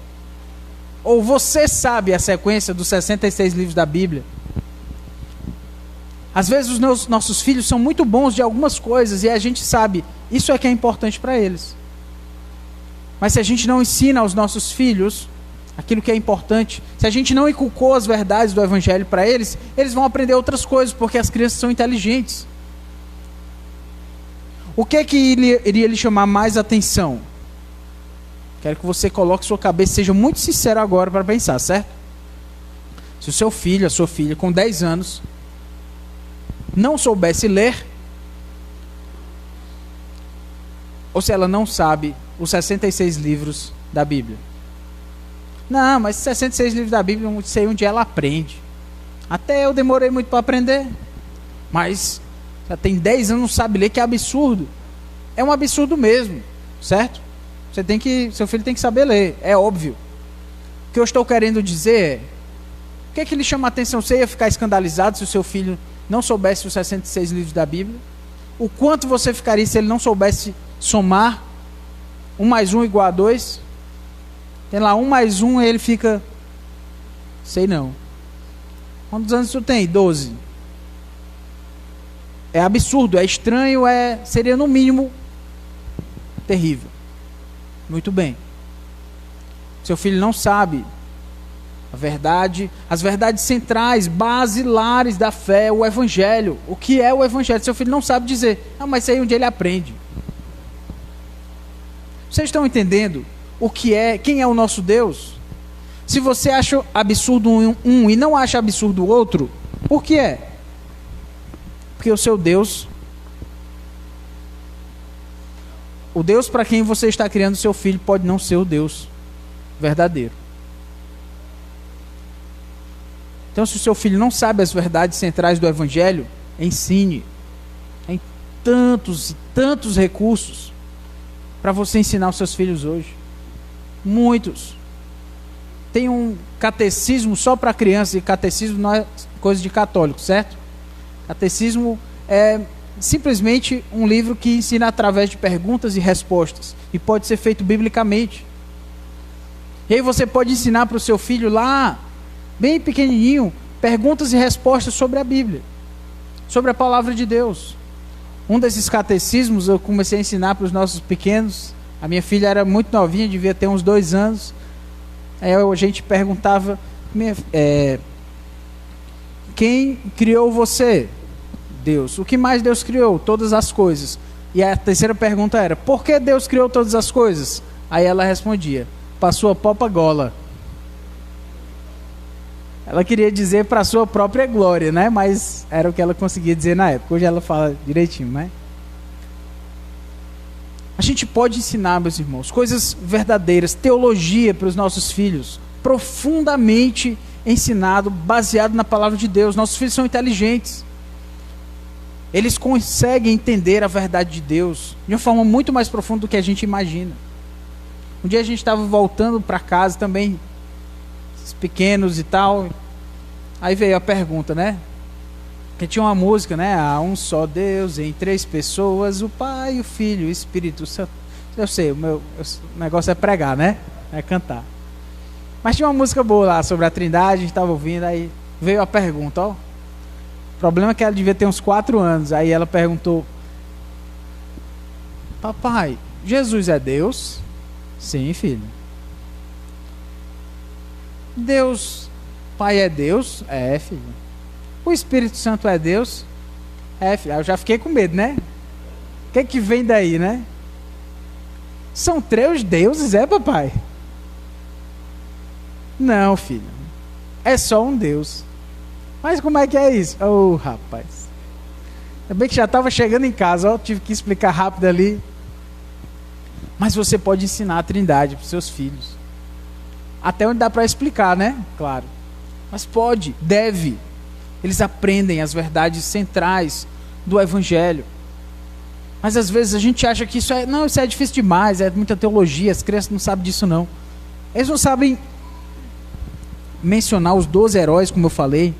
Ou você sabe a sequência dos 66 livros da Bíblia? Às vezes os nossos filhos são muito bons de algumas coisas e a gente sabe, isso é que é importante para eles. Mas se a gente não ensina aos nossos filhos aquilo que é importante, se a gente não inculcou as verdades do Evangelho para eles, eles vão aprender outras coisas, porque as crianças são inteligentes. O que é que iria lhe chamar mais atenção? Quero que você coloque sua cabeça, seja muito sincero agora para pensar, certo? Se o seu filho, a sua filha, com 10 anos, não soubesse ler, ou se ela não sabe os 66 livros da Bíblia. Não, mas 66 livros da Bíblia, não sei onde ela aprende. Até eu demorei muito para aprender. Mas já tem 10 anos, não sabe ler, que é absurdo. É um absurdo mesmo, certo? Seu filho tem que saber ler, é óbvio. O que eu estou querendo dizer é, o que é que lhe chama a atenção? Você ia ficar escandalizado se o seu filho não soubesse os 66 livros da Bíblia? O quanto você ficaria se ele não soubesse somar 1 mais 1 igual a 2? Tem lá 1 mais 1 e ele fica, sei não. Quantos anos tu tem? 12. É absurdo, é estranho, seria no mínimo terrível. Muito bem. Seu filho não sabe a verdade, as verdades centrais, basilares da fé, o Evangelho. O que é o Evangelho? Seu filho não sabe dizer. Ah, mas aí é onde ele aprende. Vocês estão entendendo o que é, quem é o nosso Deus? Se você acha absurdo um e não acha absurdo o outro, por que é? Porque o seu Deus, o Deus para quem você está criando seu filho, pode não ser o Deus verdadeiro. Então, se o seu filho não sabe as verdades centrais do Evangelho, ensine. Tem tantos e tantos recursos para você ensinar os seus filhos hoje. Muitos. Tem um catecismo só para crianças, e catecismo não é coisa de católico, certo? Catecismo é simplesmente um livro que ensina através de perguntas e respostas, e pode ser feito biblicamente. E aí você pode ensinar para o seu filho lá, bem pequenininho, perguntas e respostas sobre a Bíblia, sobre a palavra de Deus. Um desses catecismos eu comecei a ensinar para os nossos pequenos. A minha filha era muito novinha, devia ter uns 2 anos. Aí a gente perguntava, quem criou você? Deus. O que mais Deus criou? Todas as coisas. E a terceira pergunta era, por que Deus criou todas as coisas? Aí ela respondia, para sua própria gola. Ela queria dizer para a sua própria glória, né? Mas era o que ela conseguia dizer na época. Hoje ela fala direitinho, né? A gente pode ensinar, meus irmãos, coisas verdadeiras, teologia para os nossos filhos, profundamente ensinado, baseado na palavra de Deus. Nossos filhos são inteligentes. Eles conseguem entender a verdade de Deus de uma forma muito mais profunda do que a gente imagina. Um dia a gente estava voltando para casa também, pequenos e tal, aí veio a pergunta, né? Que tinha uma música, né? Há um só Deus em 3 pessoas, o Pai, o Filho e o Espírito Santo. Eu sei, o negócio é pregar, né? É cantar. Mas tinha uma música boa lá sobre a Trindade, a gente estava ouvindo, aí veio a pergunta, ó. O problema é que ela devia ter uns 4 anos. Aí ela perguntou, papai, Jesus é Deus? Sim, filho. Deus, Pai é Deus? É, filho. O Espírito Santo é Deus? É, filho. Eu já fiquei com medo, né? O que vem daí, né? São 3 deuses, é, papai? Não, filho. É só um Deus. Mas como é que é isso? Oh, rapaz. Ainda bem que já estava chegando em casa, ó, tive que explicar rápido ali. Mas você pode ensinar a Trindade para os seus filhos. Até onde dá para explicar, né? Claro. Mas pode, deve. Eles aprendem as verdades centrais do Evangelho. Mas às vezes a gente acha que isso é difícil demais, é muita teologia, as crianças não sabem disso não. Eles não sabem mencionar os 12 heróis, como eu falei,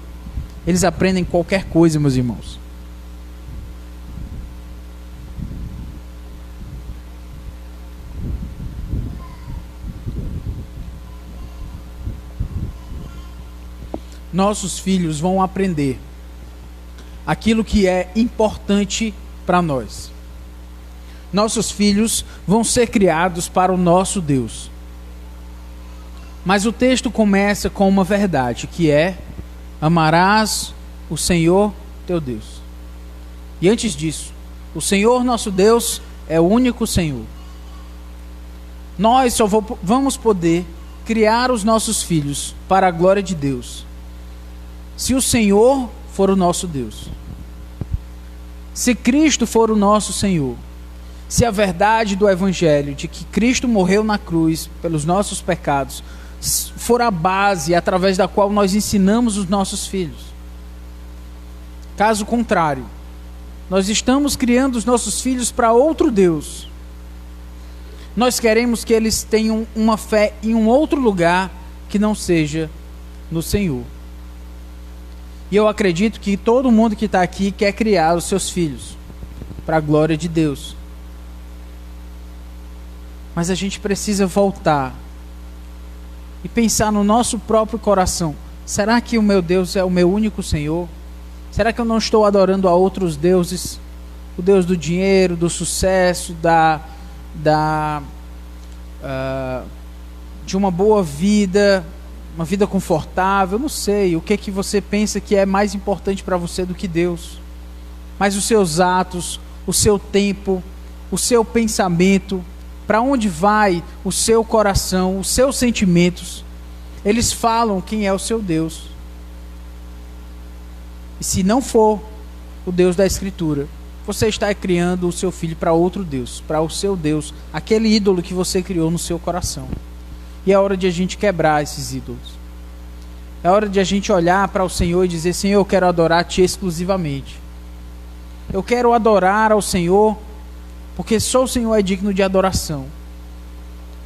eles aprendem qualquer coisa, meus irmãos. Nossos filhos vão aprender aquilo que é importante para nós. Nossos filhos vão ser criados para o nosso Deus. Mas o texto começa com uma verdade, que é: amarás o Senhor teu Deus. E antes disso, o Senhor nosso Deus é o único Senhor. Nós só vamos poder criar os nossos filhos para a glória de Deus se o Senhor for o nosso Deus. Se Cristo for o nosso Senhor, se a verdade do Evangelho de que Cristo morreu na cruz pelos nossos pecados for a base através da qual nós ensinamos os nossos filhos. Caso contrário, nós estamos criando os nossos filhos para outro Deus. Nós queremos que eles tenham uma fé em um outro lugar que não seja no Senhor. E eu acredito que todo mundo que está aqui quer criar os seus filhos para a glória de Deus. Mas a gente precisa voltar e pensar no nosso próprio coração. Será que o meu Deus é o meu único Senhor? Será que eu não estou adorando a outros deuses? O Deus do dinheiro, do sucesso, de uma boa vida, uma vida confortável? Não sei, o que você pensa que é mais importante para você do que Deus? Mas os seus atos, o seu tempo, o seu pensamento, para onde vai o seu coração, os seus sentimentos, eles falam quem é o seu Deus. E se não for o Deus da Escritura, você está criando o seu filho para outro Deus, para o seu Deus, aquele ídolo que você criou no seu coração. E é hora de a gente quebrar esses ídolos. É hora de a gente olhar para o Senhor e dizer: Senhor, eu quero adorar-te exclusivamente. Eu quero adorar ao Senhor, porque só o Senhor é digno de adoração.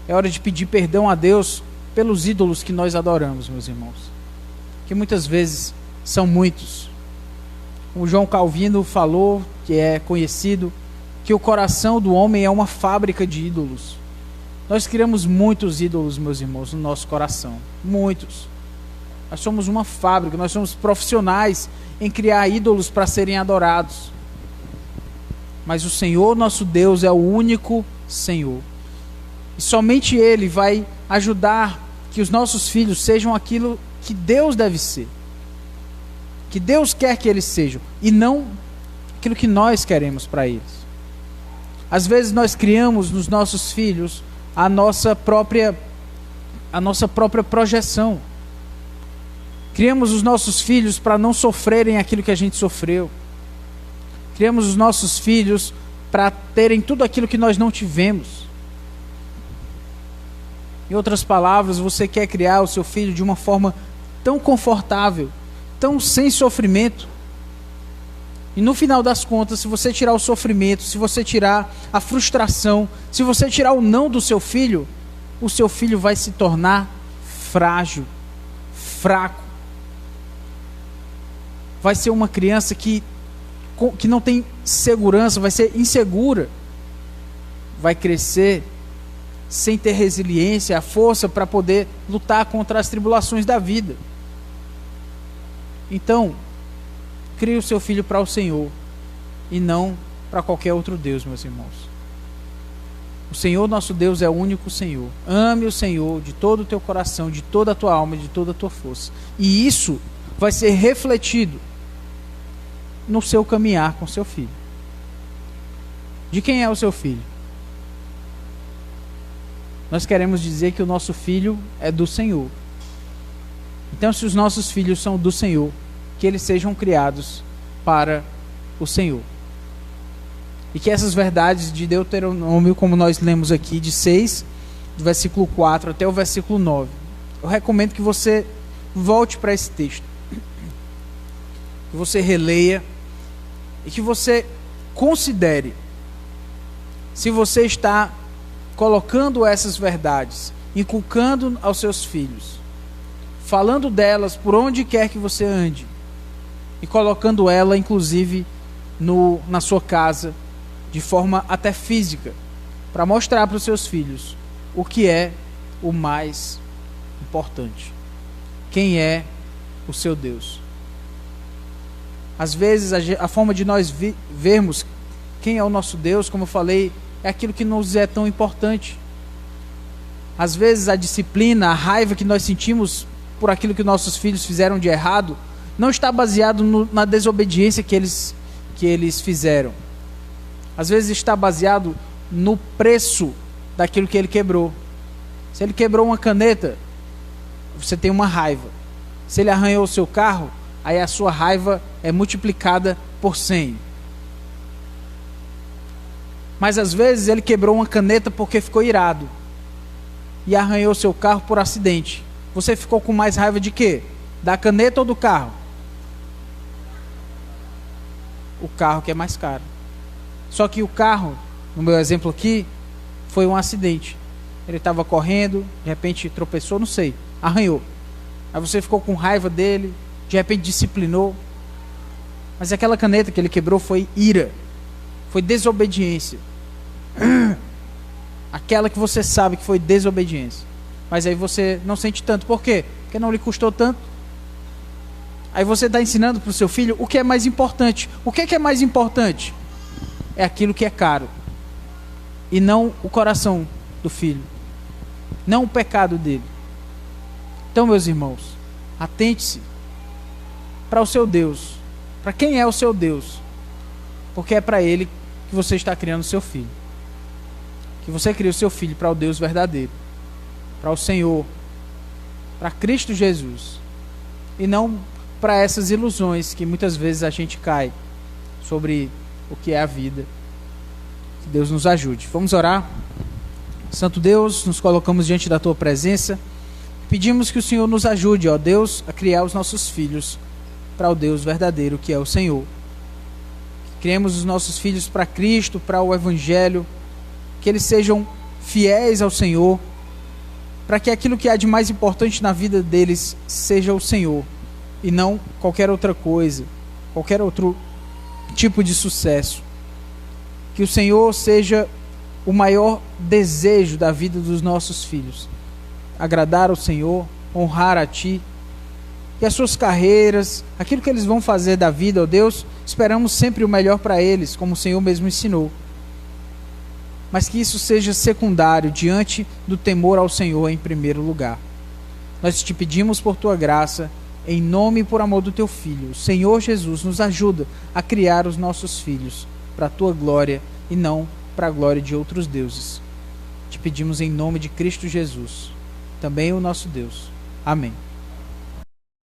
É hora de pedir perdão a Deus pelos ídolos que nós adoramos, meus irmãos. Que muitas vezes são muitos. O João Calvino falou, que é conhecido, que o coração do homem é uma fábrica de ídolos. Nós criamos muitos ídolos, meus irmãos, no nosso coração. Muitos. Nós somos uma fábrica, nós somos profissionais em criar ídolos para serem adorados. Mas o Senhor nosso Deus é o único Senhor. E somente Ele vai ajudar que os nossos filhos sejam aquilo que Deus deve ser. Que Deus quer que eles sejam. E não aquilo que nós queremos para eles. Às vezes nós criamos nos nossos filhos a nossa própria projeção. Criamos os nossos filhos para não sofrerem aquilo que a gente sofreu. Criamos os nossos filhos para terem tudo aquilo que nós não tivemos. Em outras palavras, você quer criar o seu filho de uma forma tão confortável, tão sem sofrimento. E no final das contas, se você tirar o sofrimento, se você tirar a frustração, se você tirar o não do seu filho, o seu filho vai se tornar frágil, fraco. Vai ser uma criança que não tem segurança, vai ser insegura. Vai crescer sem ter resiliência, a força para poder lutar contra as tribulações da vida. Então, crie o seu filho para o Senhor e não para qualquer outro Deus, meus irmãos. O Senhor nosso Deus é o único Senhor. Ame o Senhor de todo o teu coração, de toda a tua alma, de toda a tua força. E isso vai ser refletido no seu caminhar com seu filho. De quem é o seu filho? Nós queremos dizer que o nosso filho é do Senhor. Então, se os nossos filhos são do Senhor, que eles sejam criados para o Senhor. E que essas verdades de Deuteronômio, como nós lemos aqui, de 6, do versículo 4 até o versículo 9, eu recomendo que você volte para esse texto, que você releia e que você considere se você está colocando essas verdades, inculcando aos seus filhos, falando delas por onde quer que você ande e colocando ela, inclusive, na sua casa, de forma até física, para mostrar para os seus filhos o que é o mais importante. Quem é o seu Deus? Às vezes a forma de nós vermos quem é o nosso Deus, como eu falei, é aquilo que nos é tão importante. Às vezes a disciplina, a raiva que nós sentimos por aquilo que nossos filhos fizeram de errado, não está baseado na desobediência que eles fizeram. Às vezes está baseado no preço daquilo que ele quebrou. Se ele quebrou uma caneta, você tem uma raiva. Se ele arranhou o seu carro, aí a sua raiva é multiplicada por 100. Mas às vezes ele quebrou uma caneta porque ficou irado e arranhou o seu carro por acidente. Você ficou com mais raiva de quê? Da caneta ou do carro? O carro, que é mais caro. Só que o carro, no meu exemplo aqui, foi um acidente. Ele estava correndo, de repente tropeçou, não sei, arranhou. Aí você ficou com raiva dele, de repente disciplinou. Mas aquela caneta que ele quebrou foi ira, foi desobediência. Aquela que você sabe que foi desobediência. Mas aí você não sente tanto. Por quê? Porque não lhe custou tanto. Aí você está ensinando para o seu filho o que é mais importante. O que é mais importante? É aquilo que é caro. E não o coração do filho. Não o pecado dele. Então, meus irmãos, atente-se para o seu Deus. Para quem é o seu Deus? Porque é para ele que você está criando o seu filho. Que você cria o seu filho para o Deus verdadeiro, para o Senhor, para Cristo Jesus, e não para essas ilusões que muitas vezes a gente cai sobre o que é a vida. Que Deus nos ajude. Vamos orar. Santo Deus, nos colocamos diante da tua presença, pedimos que o Senhor nos ajude, ó Deus, a criar os nossos filhos para o Deus verdadeiro que é o Senhor. Que criemos os nossos filhos para Cristo, para o Evangelho, que eles sejam fiéis ao Senhor, para que aquilo que há de mais importante na vida deles seja o Senhor, e não qualquer outra coisa, qualquer outro tipo de sucesso. Que o Senhor seja o maior desejo da vida dos nossos filhos, agradar ao Senhor, honrar a Ti, e as suas carreiras, aquilo que eles vão fazer da vida, ó Deus, esperamos sempre o melhor para eles, como o Senhor mesmo ensinou. Mas que isso seja secundário diante do temor ao Senhor em primeiro lugar. Nós te pedimos por tua graça, em nome e por amor do teu Filho. O Senhor Jesus nos ajuda a criar os nossos filhos para a tua glória e não para a glória de outros deuses. Te pedimos em nome de Cristo Jesus, também o nosso Deus. Amém.